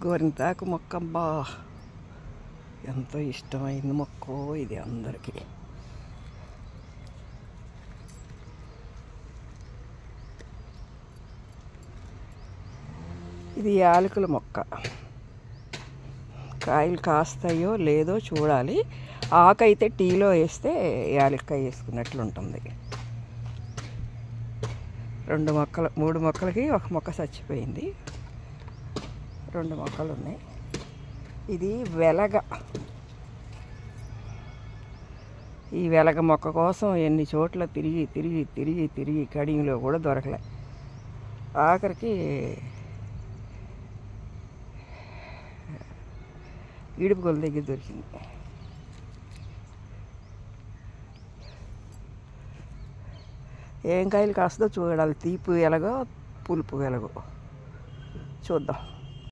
గోరింటాకు మొక్క అబ్బా ఎంతో ఇష్టమైన మొక్క ఇది అందరికీ. ఇది యాలకుల మొక్క. కాయలు కాస్తాయో లేదో చూడాలి. ఆకైతే టీలో వేస్తే యాలక్కాయ వేసుకున్నట్లు ఉంటుంది. 2 మొక్కలు 3 మొక్కలకి ఒక మొక్క చచ్చిపోయింది. 2 మొక్కలు ఉన్నాయి. ఇది వెలగ. ఈ వెలగ మొక్క కోసం ఎన్ని చోట్ల తిరిగి తిరిగి తిరిగి తిరిగి కడియంలో కూడా దొరకలే. ఆఖరికి ఈడుపుగోల దగ్గర దొరికింది. ఏం కాయలు కాస్తుందో చూడాలి. తీపి ఎలాగో పులుపు ఎలాగో చూద్దాం.